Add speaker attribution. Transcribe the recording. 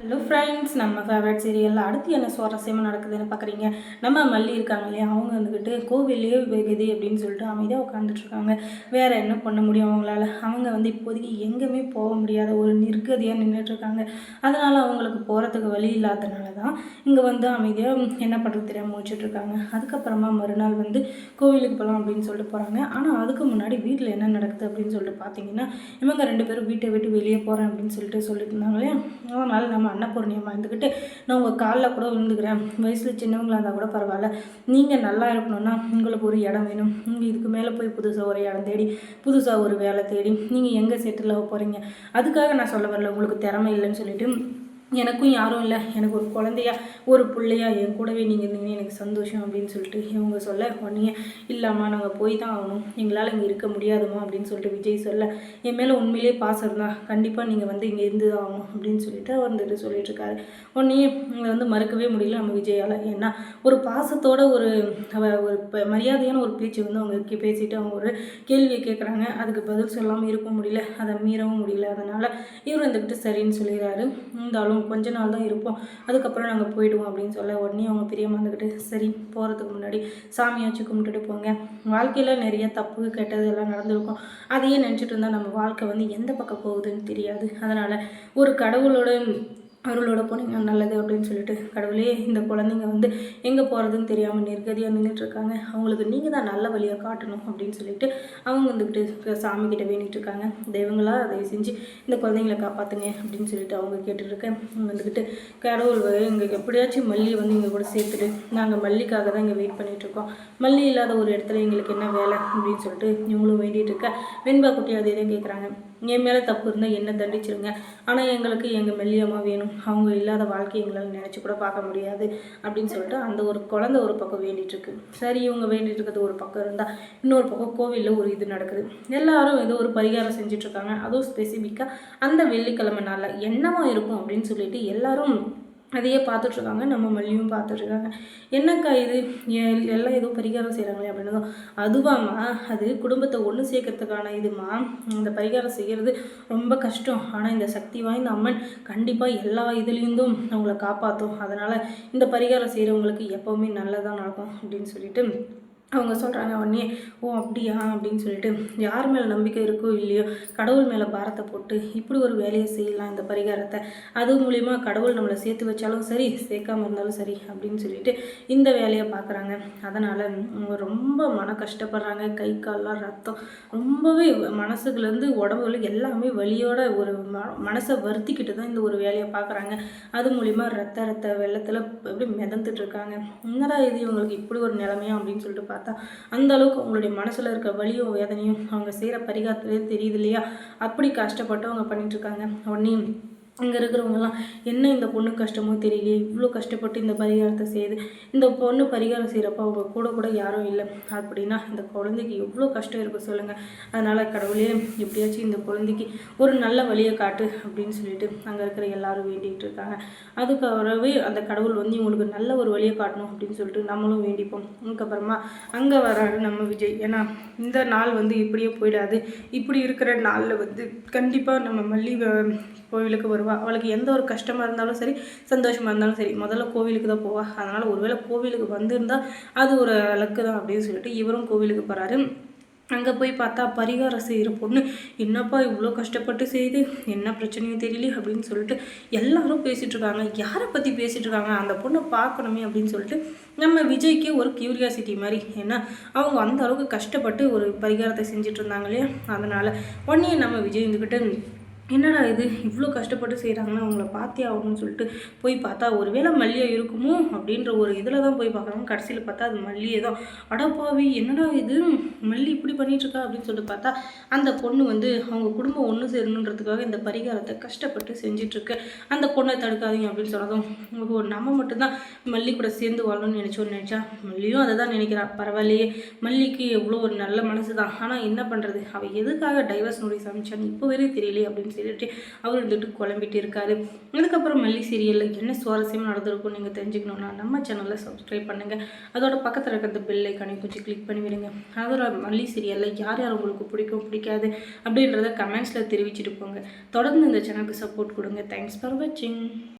Speaker 1: Hello friends, நம்ம favourite சீரியலில் அடுத்து என்ன சுவாரஸ்யமாக நடக்குதுன்னு பார்க்குறீங்க. நம்ம மல்லி இருக்காங்க இல்லையா, அவங்க வந்துக்கிட்டு கோவிலே வெகுதி அப்படின்னு சொல்லிட்டு அமைதியாக உட்காந்துட்ருக்காங்க. வேறு என்ன பண்ண முடியும் அவங்களால? அவங்க இப்போதைக்கு எங்கேயுமே போக முடியாத ஒரு நிர்கதியாக நின்றுட்டுருக்காங்க. அதனால் அவங்களுக்கு போகிறதுக்கு வழி இல்லாதனால தான் இங்கே அமைதியாக என்ன பண்ணுறது தெரியாமல் முடிச்சுட்ருக்காங்க. அதுக்கப்புறமா மறுநாள் கோவிலுக்கு போகலாம் அப்படின்னு சொல்லிட்டு போகிறாங்க. ஆனால் அதுக்கு முன்னாடி வீட்டில் என்ன நடக்குது அப்படின்னு சொல்லிட்டு பார்த்தீங்கன்னா, இவங்க 2 பேரும் வீட்டை விட்டு வெளியே போகிறேன் அப்படின்னு சொல்லிட்டு இருந்தாங்க இல்லையா. அதனால் நம்ம அன்னபூர்ணியம்மா இருந்துக்கிட்டு, நான் உங்கள் காலில் கூட விழுந்துக்கிறேன், வயசில் சின்னவங்களாக இருந்தால் கூட பரவாயில்ல, நீங்கள் நல்லா இருக்கணும்னா உங்களுக்கு ஒரு இடம் வேணும், நீங்கள் இதுக்கு மேலே போய் புதுசாக ஒரு இடம் தேடி புதுசாக ஒரு வேலை தேடி நீங்கள் எங்கே செட்டில் ஆக போகிறீங்க, அதுக்காக நான் சொல்ல வரல உங்களுக்கு திறமை இல்லைன்னு சொல்லிட்டு, எனக்கும் யாரும் இல்லை, எனக்கு ஒரு குழந்தையா ஒரு பிள்ளையா என் கூடவே நீங்கள் இருந்தீங்கன்னா எனக்கு சந்தோஷம் அப்படின்னு சொல்லிட்டு இவங்க சொல்ல, உடனே இல்லாமா நாங்கள் போய் தான் ஆகணும், எங்களால் இங்கே இருக்க முடியாதுமா அப்படின்னு சொல்லிட்டு விஜய் சொல்ல, என் மேலே உண்மையிலே பாசம் இருந்தால் கண்டிப்பாக நீங்கள் இங்கே இருந்து தான் ஆகணும் அப்படின்னு சொல்லிட்டு அவர் சொல்லிட்டுருக்காரு. உடனே இங்கே மறுக்கவே முடியல நம்ம விஜயால். ஏன்னா ஒரு பாசத்தோட ஒரு மரியாதையான ஒரு பேச்சு அவங்க பேசிட்டு அவங்க ஒரு கேள்வியை கேட்குறாங்க. அதுக்கு பதில் சொல்லாமல் இருக்க முடியல, அதை மீறவும் முடியல. அதனால் இவர் வந்துக்கிட்டு சரின்னு சொல்லிடுறாரு. இருந்தாலும் கொஞ்ச நாள் தான் இருப்போம், அதுக்கப்புறம் நாங்கள் போயிடுவோம் அப்படின்னு சொல்ல, உடனே அவங்க பிரியமாக இருந்துக்கிட்டு சரி போகிறதுக்கு முன்னாடி சாமியாச்சும் கும்பிட்டுட்டு போங்க, வாழ்க்கையில் நிறைய தப்பு கெட்டது எல்லாம் நடந்திருக்கும், அதையே நினச்சிட்டு இருந்தால் நம்ம வாழ்க்கை எந்த பக்கம் போகுதுன்னு தெரியாது. அதனால் ஒரு கடவுளோட அருளோட போனீங்க நல்லது அப்படின்னு சொல்லிட்டு, கடவுளே இந்த குழந்தைங்க எங்கே போகிறதுன்னு தெரியாமல் நிர்கதியாக நின்றுட்டுருக்காங்க, அவங்களுக்கு நீங்கள் தான் நல்ல வழியாக காட்டணும் அப்படின்னு சொல்லிட்டு அவங்க சாமிக்கிட்ட வேண்டிகிட்டு இருக்காங்க. தெய்வங்களா தயவு செஞ்சு இந்த குழந்தைங்கள காப்பாற்றுங்க அப்படின்னு சொல்லிட்டு அவங்க கேட்டுட்ருக்க கடவுள் இங்கே எப்படியாச்சும் மல்லியை இங்கே கூட சேர்த்துட்டு, நாங்கள் மல்லிக்காக தான் இங்கே வெயிட் பண்ணிகிட்ருக்கோம், மல்லி இல்லாத ஒரு இடத்துல எங்களுக்கு என்ன வேலை அப்படின்னு சொல்லிட்டு இவங்களும் வேண்டிகிட்டு இருக்க. வெண்பா குட்டி அதே தான் கேட்குறாங்க, என் மேலே தப்பு இருந்தால் என்ன தண்டிச்சிருங்க, ஆனால் எங்களுக்கு எங்கள் மெல்லியம்மா வேணும், அவங்க இல்லாத வாழ்க்கை எங்களால் நினச்சி கூட பார்க்க முடியாது அப்படின்னு சொல்லிட்டு அந்த ஒரு குழந்தை ஒரு பக்கம் வேண்டிகிட்ருக்கு. சரி இவங்க வேண்டிகிட்டு இருக்கிறது ஒரு பக்கம் இருந்தால், இன்னொரு பக்கம் கோவிலில் ஒரு இது நடக்குது. எல்லாரும் ஏதோ ஒரு பரிகாரம் செஞ்சிட்ருக்காங்க. அதுவும் ஸ்பெசிஃபிக்காக அந்த வெள்ளிக்கிழமை நாளில் என்னவா இருக்கும் அப்படின்னு சொல்லிட்டு எல்லாரும் அதையே பார்த்துட்ருக்காங்க. நம்ம மல்லியும் பார்த்துட்ருக்காங்க. என்னக்கா இது எல்லாம் ஏதோ பரிகாரம் செய்கிறாங்களே அப்படின்னதும், அதுவாம்மா அது குடும்பத்தை ஒன்று சேர்க்கறதுக்கான இதுமா, இந்த பரிகாரம் செய்கிறது ரொம்ப கஷ்டம், ஆனால் இந்த சக்தி வாய்ந்த அம்மன் கண்டிப்பாக எல்லா இதுலேருந்தும் அவங்கள காப்பாற்றும், அதனால் இந்த பரிகாரம் செய்கிறவங்களுக்கு எப்போவுமே நல்லதாக நடக்கும் அப்படின்னு சொல்லிட்டு அவங்க சொல்கிறாங்க. உடனே ஓ அப்படியா அப்படின்னு சொல்லிட்டு, யார் மேலே நம்பிக்கை இருக்கோ இல்லையோ கடவுள் மேலே பாரத்தை போட்டு இப்படி ஒரு வேலையை செய்யலாம், இந்த பரிகாரத்தை, அது மூலிமா கடவுள் நம்மளை சேர்த்து வச்சாலும் சரி சேர்க்காமல் இருந்தாலும் சரி அப்படின்னு சொல்லிட்டு இந்த வேலையை பார்க்குறாங்க. அதனால் அவங்க ரொம்ப மன கஷ்டப்படுறாங்க. கை கால்லாம் ரத்தம் ரொம்பவே மனசுக்குலேருந்து உடம்புல எல்லாமே வலியோட ஒரு மனசை வருத்திக்கிட்டு தான் இந்த ஒரு வேலையை பார்க்குறாங்க. அது மூலிமா ரத்த வெள்ளத்தில் எப்படி மிதந்துட்டு இருக்காங்க. என்னடா இது இவங்களுக்கு இப்படி ஒரு நிலைமையா அப்படின்னு சொல்லிட்டு பார்த்தா, அந்த அளவுக்கு அவங்களுடைய மனசில் இருக்க வலியும் வேதனையும் அவங்க செய்கிற பரிகாரத்திலே தெரியுது இல்லையா, அப்படி கஷ்டப்பட்டு அவங்க பண்ணிட்டுருக்காங்க. உடனே அங்கே இருக்கிறவங்கலாம் என்ன இந்த பொண்ணு கஷ்டமோ தெரியலையே, இவ்வளோ கஷ்டப்பட்டு இந்த பரிகாரத்தை செய்யுது, இந்த பொண்ணு பரிகாரம் செய்கிறப்ப அவங்க கூட யாரும் இல்லை அப்படின்னா இந்த குழந்தைக்கு எவ்வளோ கஷ்டம் இருக்கும் சொல்லுங்கள். அதனால் கடவுளே எப்படியாச்சும் இந்த குழந்தைக்கு ஒரு நல்ல வழியை காட்டு அப்படின்னு சொல்லிட்டு அங்கே இருக்கிற எல்லாரும் வேண்டிகிட்டு இருக்காங்க. அதுக்காகவே அந்த கடவுள் இவங்களுக்கு நல்ல ஒரு வழியை காட்டணும் அப்படின்னு சொல்லிட்டு நம்மளும் வேண்டிப்போம். அதுக்கப்புறமா அங்கே வராரு நம்ம விஜய். ஏன்னா இந்த நாள் இப்படியே போயிடாது, இப்படி இருக்கிற நாளில் கண்டிப்பாக நம்ம மல்லி கோவிலுக்கு வருவா. அவளுக்கு எந்த ஒரு கஷ்டமாக இருந்தாலும் சரி சந்தோஷமாக இருந்தாலும் சரி முதல்ல கோவிலுக்கு தான் போவா. அதனால் ஒருவேளை கோவிலுக்கு வந்திருந்தால் அது ஒரு லக்கு தான் அப்படின்னு சொல்லிட்டு இவரும் கோவிலுக்கு போகிறாரு. அங்கே போய் பார்த்தா பரிகாரம் செய்கிற பொண்ணு என்னப்பா இவ்வளோ கஷ்டப்பட்டு செய்து என்ன பிரச்சனையும் தெரியல அப்படின்னு சொல்லிட்டு எல்லாரும் பேசிகிட்ருக்காங்க. யாரை பற்றி பேசிகிட்ருக்காங்க, அந்த பொண்ணை பார்க்கணுமே அப்படின்னு சொல்லிட்டு நம்ம விஜய்க்கு ஒரு க்யூரியாசிட்டி மாதிரி. ஏன்னா அவங்க அந்த அளவுக்கு கஷ்டப்பட்டு ஒரு பரிகாரத்தை செஞ்சுட்டு இருந்தாங்க இல்லையா. அதனால் உடனே நம்ம விஜய் என்னடா இது இவ்வளோ கஷ்டப்பட்டு செய்கிறாங்கன்னா அவங்கள பார்த்தே ஆகணும்னு சொல்லிட்டு போய் பார்த்தா ஒருவேளை மல்லியை இருக்குமோ அப்படின்ற ஒரு இதில் தான் போய் பார்க்குறாங்க. கடைசியில் பார்த்தா அது மல்லியே தான். அடப்பாவி என்னடா இது மல்லி இப்படி பண்ணிகிட்ருக்கா அப்படின்னு சொல்லிட்டு பார்த்தா அந்த பொண்ணு அவங்க குடும்பம் ஒன்று சேரணுன்றதுக்காக இந்த பரிகாரத்தை கஷ்டப்பட்டு செஞ்சிட்ருக்கு. அந்த பொண்ணை தடுக்காதீங்க அப்படின்னு சொன்னதும் நம்ம மட்டும்தான் மல்லி கூட சேர்ந்து வாழணும்னு நினச்சா மல்லியும் அதை தான் நினைக்கிறா. பரவாயில்லையே மல்லிக்கு எவ்வளோ ஒரு நல்ல மனசு தான், ஆனால் என்ன பண்ணுறது அவள் எதுக்காக டைவர்ஸ் நோட்டீஸ் அமைச்சான்னு இப்போ வரையும் தெரியலையே அப்படின்னு சொல்லிட்டு அவர் குழம்பிட்டு இருக்காரு. அதுக்கப்புறம் மல்லி சீரியலில் என்ன சுவாரஸ்யமாக நடந்திருக்கும் நீங்கள் தெரிஞ்சுக்கணுன்னா நம்ம சேனலில் சப்ஸ்கிரைப் பண்ணுங்கள். அதோட பக்கத்தில் இருக்கிற பெல் ஐக்கானையும் கொஞ்சம் கிளிக் பண்ணி விடுங்க. அதோட மல்லி சீரியலில் யார் யார் உங்களுக்கு பிடிக்கும் பிடிக்காது அப்படின்றத கமெண்ட்ஸில் தெரிவிச்சுட்டு போங்க. தொடர்ந்து இந்த சேனலுக்கு சப்போர்ட் கொடுங்க. தேங்க்ஸ் ஃபார் வாட்சிங்.